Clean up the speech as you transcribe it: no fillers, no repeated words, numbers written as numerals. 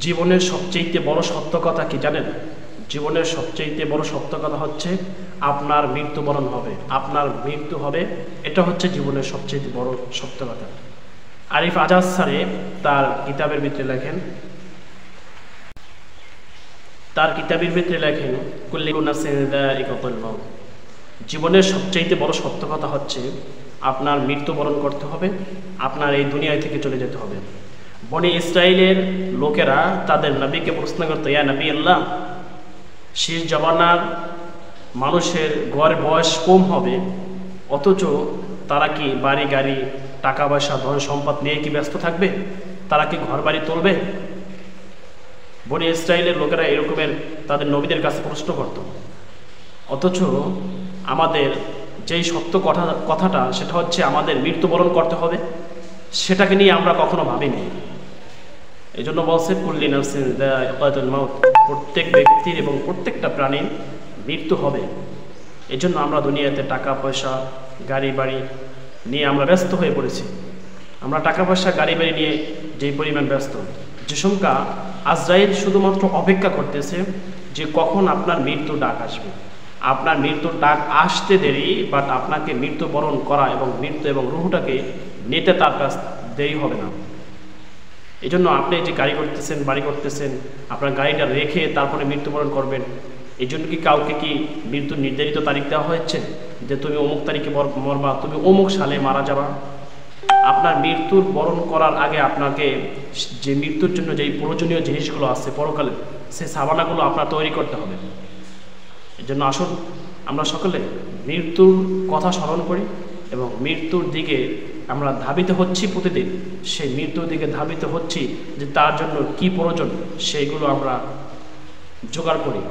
জীবনের সবচেয়ে বড় সত্য কথা কি জানেন? জীবনের সবচেয়ে বড় সত্য কথা হচ্ছে আপনার মৃত্যুবরণ হবে, আপনার মৃত্যু হবে। এটা হচ্ছে জীবনের সবচেয়ে বড় সত্য কথা। আরিফ আজাদ স্যারে তার কিতাবের ভিতরে লেখেন, কুল্লু নাফসিন যায়িকাতুল মাউত। জীবনের সবচেয়ে বড় সত্য কথা হচ্ছে আপনার মৃত্যুবরণ করতে হবে, আপনার এই দুনিয়া থেকে চলে যেতে হবে। বনি ইসরাইলের লোকেরা তাদের নবীকে প্রশ্ন করত, ইয়া নবী আল্লাহ, শেষ জমানার মানুষের গড় বয়স কম হবে, অথচ তারা কি বাড়ি গাড়ি টাকা পয়সা ধন সম্পদ নিয়ে কি ব্যস্ত থাকবে? তারা কি ঘর বাড়ি তুলবে? বনি ইসরাইলের লোকেরা এরকমের তাদের নবীদের কাছে প্রশ্ন করত। অথচ আমাদের যেই সত্য কথাটা সেটা হচ্ছে আমাদের মৃত্যুবরণ করতে হবে, সেটাকে নিয়ে আমরা কখনো ভাবিনি। এই জন্য বলছে কুল্লু নাফসিন যায়িকাতুল মাউত, প্রত্যেক ব্যক্তির এবং প্রত্যেকটা প্রাণীর মৃত্যু হবে। এই জন্য আমরা দুনিয়াতে টাকা পয়সা গাড়ি বাড়ি নিয়ে আমরা ব্যস্ত হয়ে পড়েছি। আমরা টাকা পয়সা গাড়ি বাড়ি নিয়ে যেই পরিমাণ ব্যস্ত, যে সংখ্যা আজরাইল শুধুমাত্র অপেক্ষা করতেছে যে কখন আপনার মৃত্যুর ডাক আসবে। আপনার মৃত্যুর ডাক আসতে দেরি, বাট আপনাকে মৃত্যুবরণ করা এবং মৃত্যু এবং রুহটাকে নিতে তার কাছ দেরি হবে না। এই জন্য আপনি যে গাড়ি করতেছেন, বাড়ি করতেছেন, আপনার গাড়িটা রেখে তারপরে মৃত্যুবরণ করবেন। এই জন্য কি কাউকে কি মৃত্যুর নির্ধারিত তারিখ দেওয়া হয়েছে যে তুমি অমুক তারিখে মরবা, তুমি অমুক সালে মারা যাবা? আপনার মৃত্যুর বরণ করার আগে আপনাকে যে মৃত্যুর জন্য যেই প্রয়োজনীয় জিনিসগুলো আছে পরকালে, সেই সাবানাগুলো আপনার তৈরি করতে হবে। এই জন্য আসুন আমরা সকলে মৃত্যুর কথা স্মরণ করি এবং মৃত্যুর দিকে আমরা ধাবিত হচ্ছি প্রতিদিন। সেই মৃত্যুর দিকে ধাবিত হচ্ছি যে তার জন্য কি প্রয়োজন সেইগুলো আমরা জোগাড় করি।